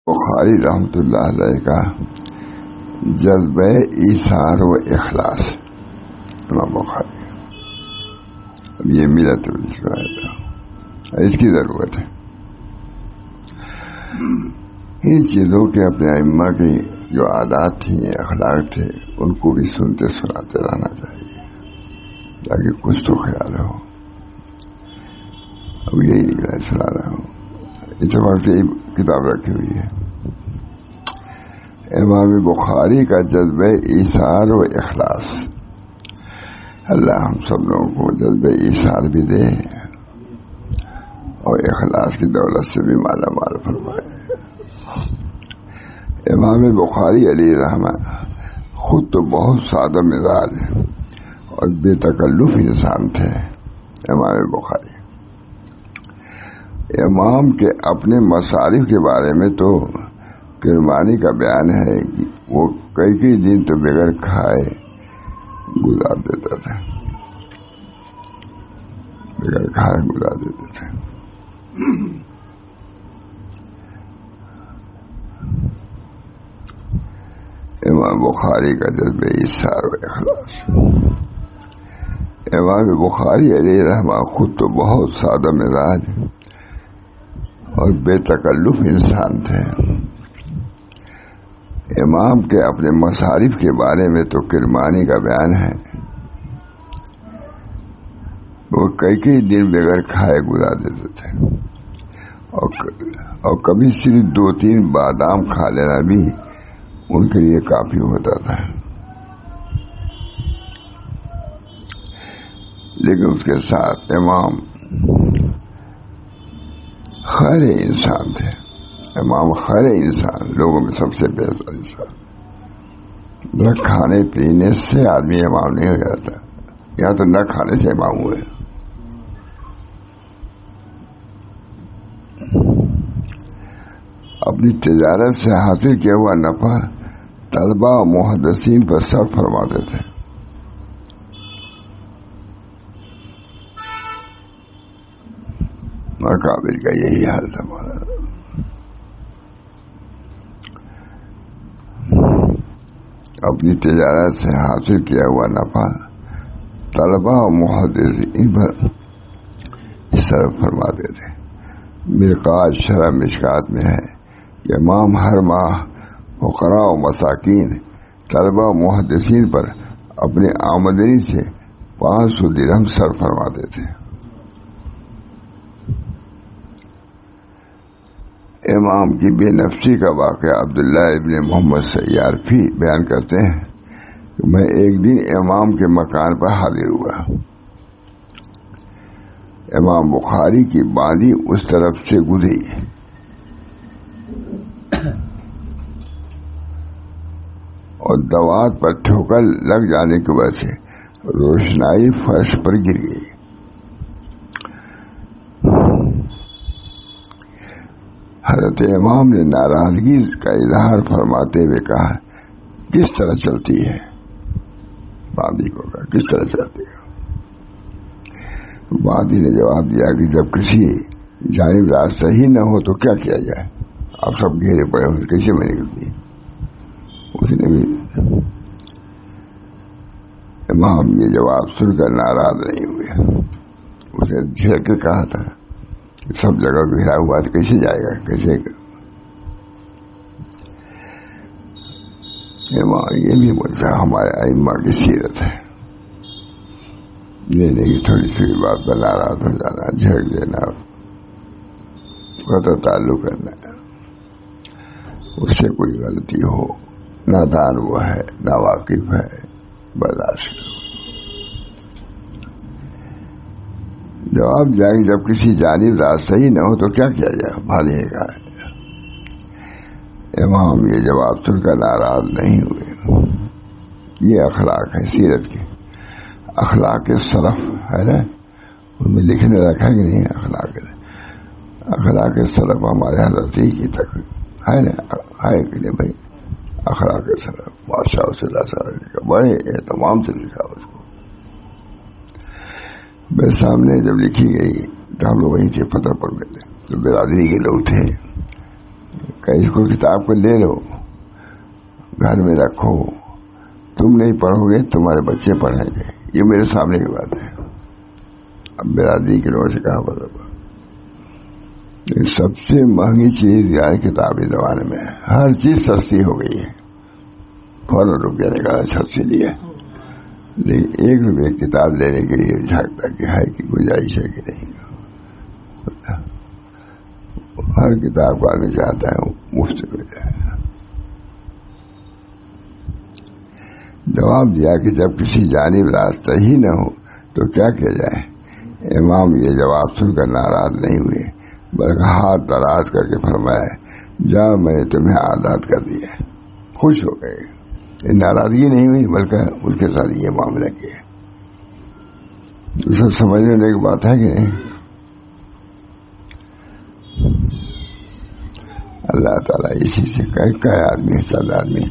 بخاری رحمۃ اللہ علیہ کا جذبہ ایثار و اخلاص. امام بخاری اب یہ میرا تو اس کی ضرورت ہے. ان چیزوں کے اپنے ائمہ کی جو عادات تھیں، اخلاق تھے، ان کو بھی سنتے سناتے رہنا چاہیے تاکہ کچھ تو خیال ہو. اب یہی نہیں سنا رہا ہوں. اتفاق سے کتاب رکھی ہوئی ہے امام بخاری کا جذبہ ایثار و اخلاص. اللہ ہم سب لوگوں کو جذبہ ایثار بھی دے اور اخلاص کی دولت سے بھی مالا مال فرمائے. امام بخاری علیہ رحمہ خود تو بہت سادہ مزاج اور بے تکلف انسان تھے. امام بخاری امام کے اپنے مصارف کے بارے میں تو کرمانی کا بیان ہے کہ وہ کئی دن تو بغیر کھائے گزار دیتا تھا، بغیر کھائے گزار دیتے تھے. امام بخاری کا جذبہ ایثار و اخلاص. امام بخاری علیہ رحمہ خود تو بہت سادہ مزاج اور بے تکلف انسان تھے. امام کے اپنے مصارف کے بارے میں تو کرمانی کا بیان ہے وہ کئی دن بغیر کھائے گزار دیتے تھے اور کبھی صرف 2-3 بادام کھا لینا بھی ان کے لیے کافی ہوتا تھا. لیکن اس کے ساتھ امام خیر انسان تھے. امام خیر انسان، لوگوں میں سب سے بہتر انسان. نہ کھانے پینے سے آدمی امام نہیں ہو جاتا، یا تو نہ کھانے سے امام ہوئے. اپنی تجارت سے حاصل کیا ہوا نفع طلبہ و محدثین پر صرف فرماتے تھے. مقابل کا یہی حال تھا ہمارا. اپنی تجارت سے حاصل کیا ہوا نفع طلبہ و محدثین پر صرف فرماتے تھے. مرقات شرح مشکات میں ہے کہ امام ہر ماہ فقراء و مساکین طلبہ و محدثین پر اپنی آمدنی سے 500 درہم صرف فرماتے تھے. امام کی بے نفسی کا واقعہ عبداللہ ابن محمد سیارفی بیان کرتے ہیں کہ میں ایک دن امام کے مکان پر حاضر ہوا. امام بخاری کی باندی اس طرف سے گزری اور دوات پر ٹھوکر لگ جانے کی وجہ سے روشنائی فرش پر گر گئی. حضرت امام نے ناراضگی کا اظہار فرماتے ہوئے کہا، کس طرح چلتی ہے؟ باندی کو کہا کس طرح چلتی ہے؟ باندی نے جواب دیا کہ جب کسی جانب راستہ ہی نہ ہو تو کیا کیا جائے؟ آپ سب گھیرے پڑے ہوئے کیسے میں نکلتی؟ اس نے بھی امام یہ جواب سن کر ناراض نہیں ہوئے. اس نے جھڑک کے کہا تھا سب جگہ گھرا ہوا تو کیسے جائے گا؟ کیسے یہ بھی بولتا ہمارے ائمہ کی سیرت ہے. یہ نہیں تھوڑی تھوڑی بات پر ناراض ہو جانا، جھڑک دینا، قطع تعلق کرنا. اس سے کوئی غلطی ہو، نادان وہ ہے، ناواقف ہے، برداشت کرو. جواب جائے جب کسی جانب راستہ ہی نہ ہو تو کیا کیا جائے؟ بھانے کا. امام یہ جواب سن کر ناراض نہیں ہوئے. یہ اخلاق ہے سیرت کے. اخلاق سلف ہے نا، ان میں لکھنے رکھا کہ نہیں؟ اخلاق سلف ہمارے حضرت کی تک ہے نا، ہے کہ نہیں بھائی؟ اخلاق سلف بادشاہ صلی اللہ علیہ وسلم کا بڑے اہتمام سے لکھا اس کو. میرے سامنے جب لکھی گئی تو ہم لوگ وہیں تھے فتح پور میں تھے، تو برادری کے لوگ تھے. کہ اس کو کتاب کو لے لو، گھر میں رکھو، تم نہیں پڑھو گے تمہارے بچے پڑھیں گے. یہ میرے سامنے کی بات ہے. اب برادری کے لوگوں سے کہا بتا، سب سے مہنگی چیز یہ ہے کتابی زمانے میں. ہر چیز سستی ہو گئی ہے. فوراً روپیہ نکالا سستی لیا، لیکن 1 روپے کتاب لینے کے لیے جھانکتا کہ ہے کہ گنجائش ہے کہ نہیں. ہر کتاب کو آگے چاہتا ہے مفت میں جائے. جواب دیا کہ جب کسی جانب راستہ ہی نہ ہو تو کیا کیا جائے. امام یہ جواب سن کر ناراض نہیں ہوئے، بلکہ ہاتھ دراز کر کے فرمایا، جاؤ میں نے تمہیں آزاد کر دیا. خوش ہو گئے. ناراضگی نہیں ہوئی بلکہ اس کے ساتھ یہ معاملہ کیا. اسے سمجھنے کی بات ہے کہ اللہ تعالیٰ اسی سے کئی آدمی چند آدمی،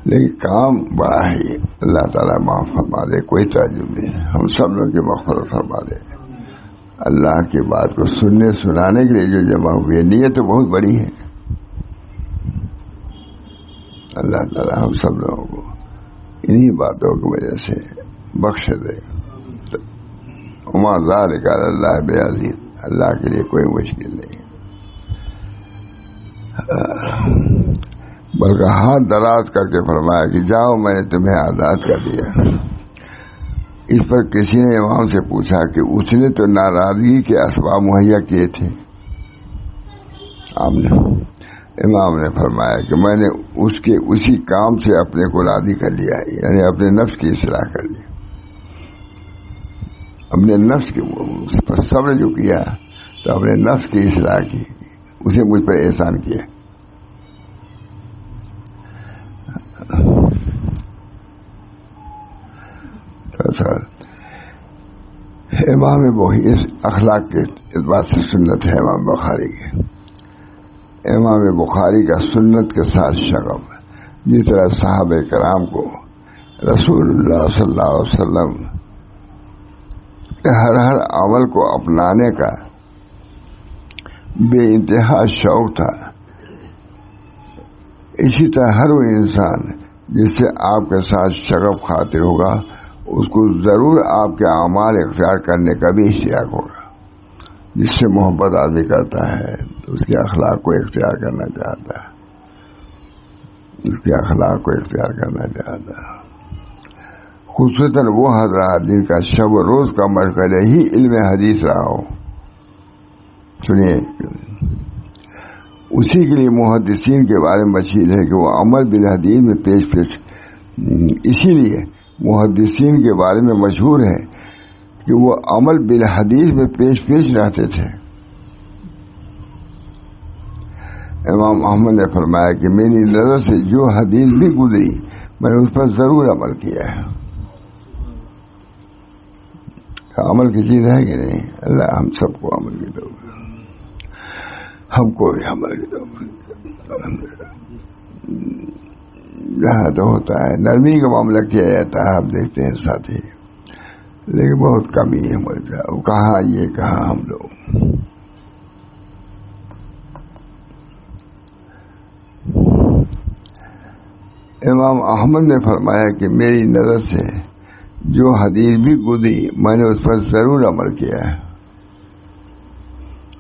لیکن کام بڑا ہے یہ. اللہ تعالیٰ معاف فرما دے، کوئی تعجب نہیں. ہم سب لوگ کی مغفرت فرما دے. اللہ کی بات کو سننے سنانے کے لیے جو جمع ہوئی ہے، نیت تو بہت بڑی ہے. اللہ تعالیٰ ہم سب لوگوں کو انہی باتوں کی وجہ سے بخش دے. وما ذلک علی اللہ بعزیز، اللہ کے لیے کوئی مشکل نہیں، بلکہ ہاتھ دراز کر کے فرمایا کہ جاؤ میں نے تمہیں آزاد کر دیا. اس پر کسی نے امام سے پوچھا کہ اس نے تو ناراضگی کے اسباب مہیا کیے تھے. امام نے فرمایا کہ میں نے اس کے اسی کام سے اپنے کو راضی کر لیا، یعنی اپنے نفس کی اصلاح کر لی. اپنے نفس کے صبر جو کیا تو اپنے نفس کی اصلاح کی، اسے مجھ پر احسان کیا. امام بخاری اس اخلاق کے اس بات سے سنت ہے امام بخاری کے. امام بخاری کا سنت کے ساتھ شغف، جس طرح صحابہ کرام کو رسول اللہ صلی اللہ علیہ وسلم کے ہر عمل کو اپنانے کا بے انتہا شوق تھا، اسی طرح ہر وہ انسان جس سے آپ کے ساتھ شغف خاطر ہوگا اس کو ضرور آپ کے اعمال اختیار کرنے کا بھی اشتیاق ہوگا. جس سے محبت آدمی کرتا ہے تو اس کے اخلاق کو اختیار کرنا چاہتا ہے، اس کے اخلاق کو اختیار کرنا چاہتا ہے. خصوصاً وہ حضرات جن کا شب و روز کا مشغلہ ہی علم حدیث رہا ہو. سنیے، اسی کے لیے محدثین کے بارے میں مشہور ہے کہ وہ عمل بالحدیث میں پیش اسی لیے محدثین کے بارے میں مشہور ہے کہ وہ عمل بالحدیث میں پیش رہتے تھے. امام احمد نے فرمایا کہ میری نظر سے جو حدیث بھی گزری میں نے اس پر ضرور عمل کیا ہے. عمل کی چیز ہے کہ نہیں؟ اللہ ہم سب کو عمل کی دو، ہم کو بھی عمل کی دو. جہاں تو ہوتا ہے نرمی کا معاملہ کیا جاتا ہے، ہم دیکھتے ہیں ساتھی، لیکن بہت کمی ہے ہمارے وہ کہاں یہ کہاں ہم لوگ. امام احمد نے فرمایا کہ میری نظر سے جو حدیث بھی گزری میں نے اس پر ضرور عمل کیا ہے.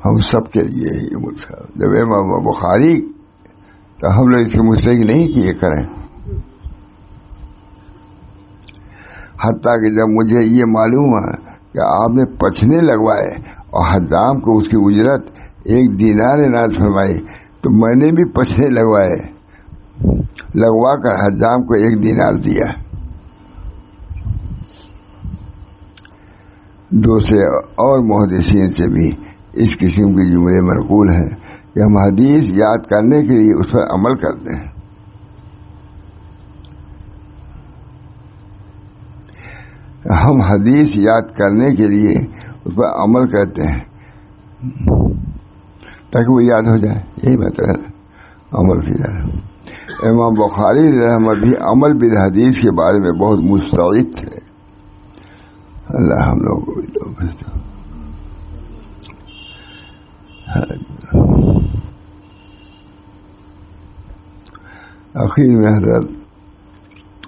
ہم سب کے لیے ہی مطلب جب امام بخاری تو ہم لوگ اس کی مستحق نہیں کیے کریں. حتیٰ کہ جب مجھے یہ معلوم ہے کہ آپ نے پچھنے لگوائے اور حجام کو اس کی اجرت 1 دینار عنایت فرمائی تو میں نے بھی پچھنے لگوا کر حجام کو 1 دینار دیا. دوسرے اور محدثین سے بھی اس قسم کے جملے منقول ہیں کہ ہم حدیث یاد کرنے کے لیے اس پر عمل کرتے ہیں. ہم حدیث یاد کرنے کے لیے اس پر عمل کرتے ہیں تاکہ وہ یاد ہو جائے. یہی مطلب عمل کی جائے. امام بخاری رحمۃ بھی عمل بالحدیث کے بارے میں بہت مستعد تھے. اللہ ہم لوگوں کو بھی توفیق دے. آخر میں حضرت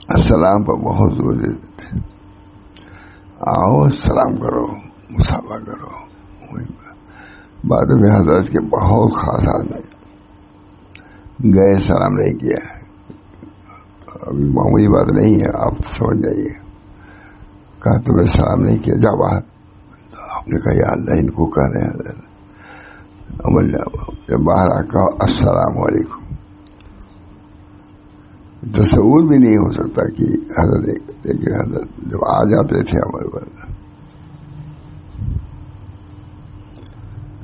السلام پر بہت زور دیتے تھے. آؤ سلام کرو، مصافحہ کرو. بعد میں حضرت کے بہت خاص آدمی گئے، سلام نہیں کیا. ابھی معمولی بات نہیں ہے، آپ سمجھ جائیے. کہا تمہیں سلام نہیں کیا، جا باہر. آپ نے کہا یا اللہ ان کو کہہ رہے ہیں حضرت. جب باہر آ کہا السلام علیکم. تصور بھی نہیں ہو سکتا کہ حضرت جب آ جاتے تھے عمل پر،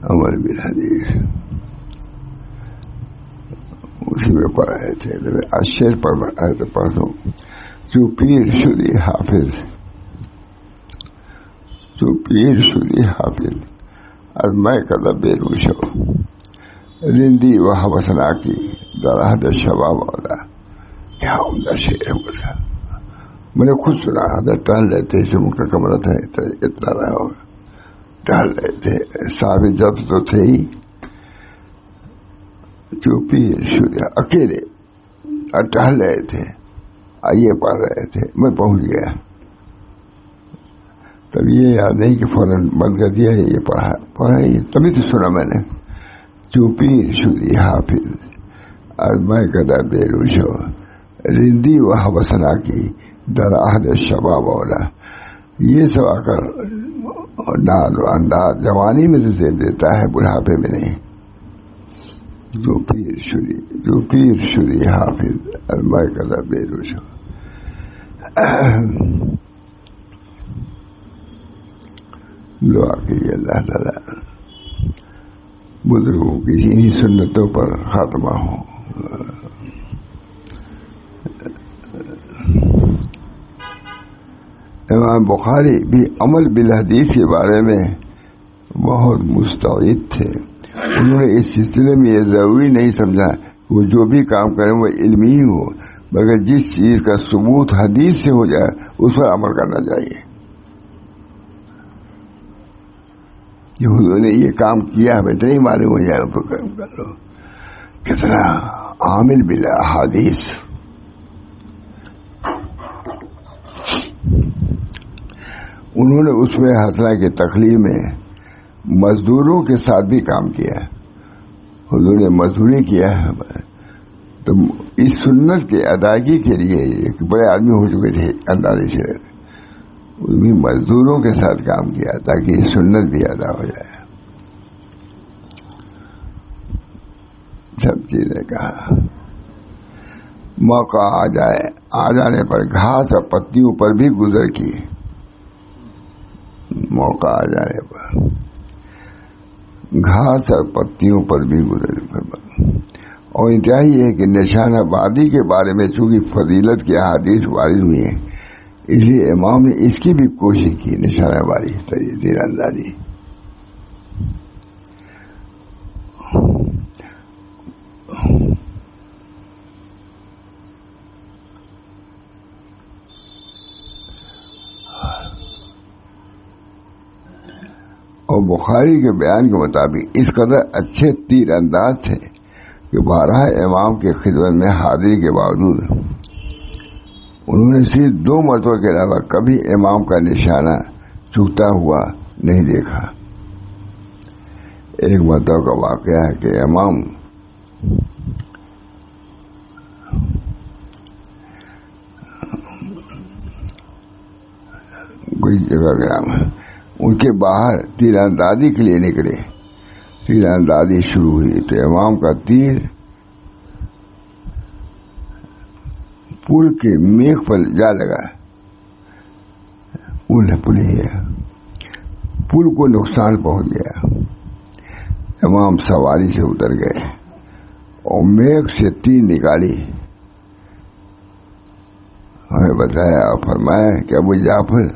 عمل بالحدیث اسی میں پڑھ رہے تھے. اشعر پڑھ رہے تھے. پڑھ دو. جو پیر شدی حافظ، جو پیر شدی حافظ از میں کدب بے روشو رندی و حوصلہ کی درحد شباب والا. کیا عمدہ شعر ہے وہ. میں نے خود سنا. حضرت ٹہل رہے تھے، اسے ان کا کمرہ تھا اتنا رہا ہوگا. ٹہل رہے تھے، صاحب جب تو تھے ہی. جو پیر شدہ اکیلے اور ٹہل رہے تھے، آئیے پڑھ رہے تھے. میں پہنچ گیا. تب یہ یاد نہیں کہ فوراً بند کر دیا. یہ پڑھا ہی تبھی تو سنا میں نے. جو پیر شدی حافظ از میں کدہ بے روشو رندی و حوصلہ کی در عہد شباب اولا. یہ سب آ کر ناز و انداز جوانی میں سے دیتا ہے، بڑھاپے میں نہیں. جو پیر شدی حافظ از میں کدہ بے روشو. دعا کیجیے اللہ تعالی بزرگوں کی انہی سنتوں پر خاتمہ ہو. امام بخاری بھی عمل بالحدیث کے بارے میں بہت مستعد تھے. انہوں نے اس سلسلے میں یہ ضروری نہیں سمجھا کہ وہ جو بھی کام کریں وہ علمی ہی ہو، مگر جس چیز کا ثبوت حدیث سے ہو جائے اس پر عمل کرنا چاہیے. حضور نے یہ کام کیا ہمیں تو نہیں معلوم ہو جائے تو کام کر لو. کتنا عامل بالاحادیث. انہوں نے اس میں حسنہ کی تخلیق میں مزدوروں کے ساتھ بھی کام کیا. حضور نے مزدوری کیا ہے تو اس سنت کی ادائیگی کے لیے ایک بڑے آدمی ہو چکے تھے اندازے سے، بھی مزدوروں کے ساتھ کام کیا تاکہ یہ سنت بھی ادا ہو جائے. سب چیزیں کہا. موقع آ جانے پر گھاس اور پتیوں پر بھی گزر کی. موقع آ جانے پر گھاس اور پتیوں پر بھی گزر. اور انتہائی ہے کہ نشانہ بازی کے بارے میں چونکہ فضیلت کی احادیث وارد ہوئی ہیں، اس لیے امام نے اس کی بھی کوشش کی. نشانہ بازی، تیر اندازی. اور بخاری کے بیان کے مطابق اس قدر اچھے تیر انداز تھے کہ بارہ امام کے خدمت میں حاضری کے باوجود انہوں نے صرف 2 مرتبہ کے علاوہ کبھی امام کا نشانہ چوکتا ہوا نہیں دیکھا. ایک مرتبہ کا واقعہ ہے کہ امام کوئی جگہ گرام ہے، ان کے باہر تیر اندازی کے لیے نکلے. تیر اندازی شروع ہوئی تو امام کا تیر پل کے میخ پر جا لگا. پل کو نقصان پہنچ گیا. امام سواری سے اتر گئے اور میخ سے تیر نکالی. ہمیں بتایا اور فرمایا کہ ابو جعفر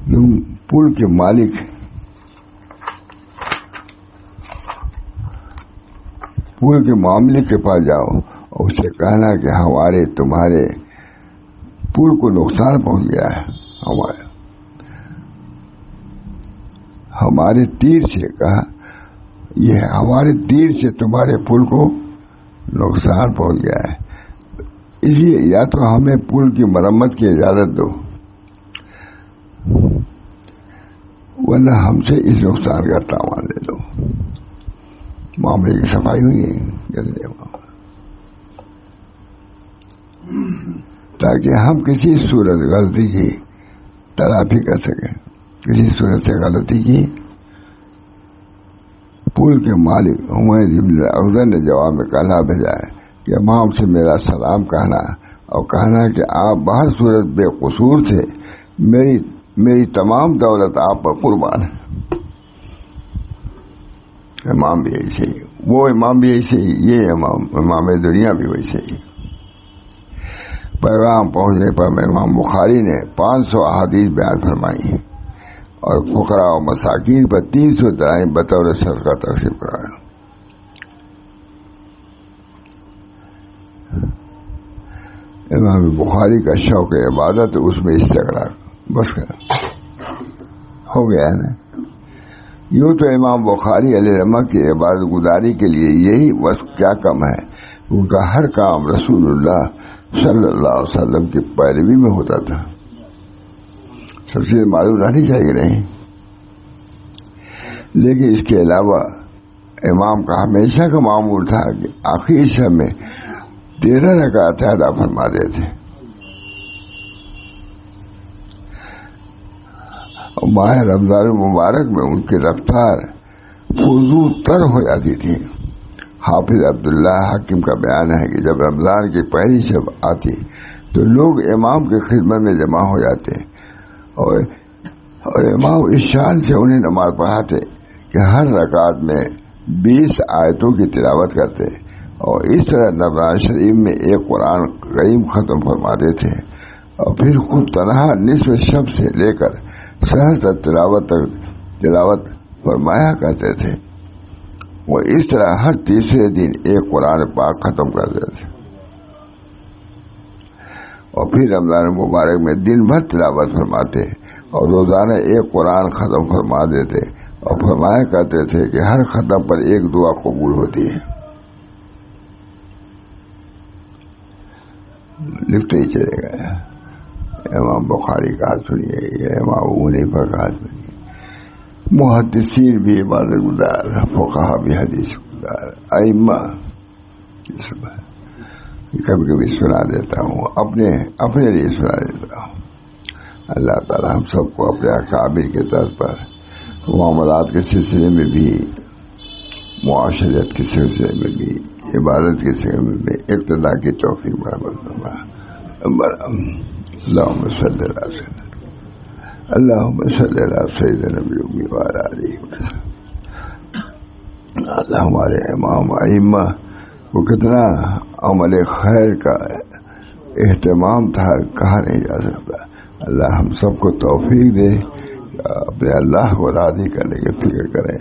تم پل کے مالک، پل کے معاملے کے پاس جاؤ اور اسے کہنا کہ تمہارے پل کو نقصان پہنچ گیا ہے. ہمارے تیر سے کہا، یہ ہمارے تیر سے تمہارے پل کو نقصان پہنچ گیا ہے. اس لیے یا تو ہمیں پل کی مرمت کی اجازت دو، ورنہ ہم سے اس نقصان کا تاوان لے لو۔ معاملے کی صفائی ہوئی ہے تاکہ ہم کسی صورت غلطی کی تلافی کر سکیں۔ کسی صورت سے غلطی کی پل کے مالک حمید بن افضل نے جواب میں کہا بھیجا ہے کہ امام سے میرا سلام کہنا اور کہنا کہ آپ بہر صورت بے قصور تھے، میری تمام دولت آپ پر قربان ہے۔ امام بھی ایسے ہی، وہ امام بھی ایسے ہی، یہ امام دنیا بھی ویسے ہی۔ پیغام پہنچنے پر امام بخاری نے 500 احادیث بیان فرمائی اور فقراء و مساکین پر 300 درہم بطور صدقہ تقسیم کرایا۔ امام بخاری کا شوق عبادت اس میں استقرار بس ہو گیا ہے نا۔ یوں تو امام بخاری علیہ رحمہ کی عبادت گزاری کے لیے یہی وصف کیا کم ہے، ان کا ہر کام رسول اللہ صلی اللہ علیہ وسلم کی پیروی میں ہوتا تھا۔ سب سے معلوم رہنی چاہیے نہیں، لیکن اس کے علاوہ امام کا ہمیشہ کا معمول تھا کہ آخری شب میں 13 رکعت ادا فرما دیتے۔ ماہ رمضان المبارک میں ان کی رفتار فضول تر ہو جاتی تھی۔ حافظ عبداللہ حکیم کا بیان ہے کہ جب رمضان کی پہلی شب آتی تو لوگ امام کی خدمت میں جمع ہو جاتے اور امام اس شان سے انہیں نماز پڑھاتے کہ ہر رکعت میں 20 آیتوں کی تلاوت کرتے اور اس طرح رمضان شریف میں ایک قرآن کریم ختم فرماتے تھے اور پھر خود تنہا نصف شب سے لے کر سحر تک تلاوت فرمایا کرتے تھے، وہ اس طرح ہر تیسرے دن ایک قرآن پاک ختم کرتے تھے اور پھر رمضان مبارک میں دن بھر تلاوت فرماتے اور روزانہ ایک قرآن ختم فرما دیتے اور فرمایا کرتے تھے کہ ہر ختم پر ایک دعا قبول ہوتی ہے۔ لکھتے ہی چلے گئے۔ امام بخاری کا سنیے، یہ امام حنیفہ کا سنیے، محدثین بھی عبادت گزار، فقہا بھی حدیث گزار، ائمہ کبھی کبھی سنا دیتا ہوں، اپنے لیے سنا دیتا ہوں۔ اللہ تعالی ہم سب کو اپنے اکابر کے طرز پر معاملات کے سلسلے میں بھی، معاشرت کے سلسلے میں بھی، عبادت کے سلسلے میں بھی اقتداء کی توفیق برابر فرمائے۔ اللہم صلی اللہ علیہ وسلم، اللہم صلی اللہ سیدنا نبی وعلی آلہ وسلم۔ اللہ ہمارے امام ائمہ کو کتنا عمل خیر کا اہتمام تھا، کہا نہیں جا سکتا۔ اللہ ہم سب کو توفیق دے، اپنے اللہ کو راضی کرنے کی فکر کریں،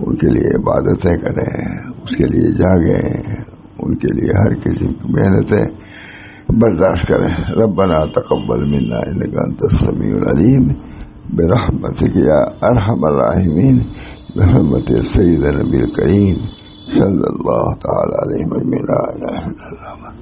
ان کے لیے عبادتیں کریں، اس کے لیے جاگیں، ان کے لیے ہر کسی کی محنتیں برداشت کریں۔ ربنا تقبل منا انک انت السمیع العلیم برحمتک یا ارحم الراحمین برحمت سید نبی الکریم صلی اللہ تعالی علیہ وسلم۔ لا الہ الا اللہ۔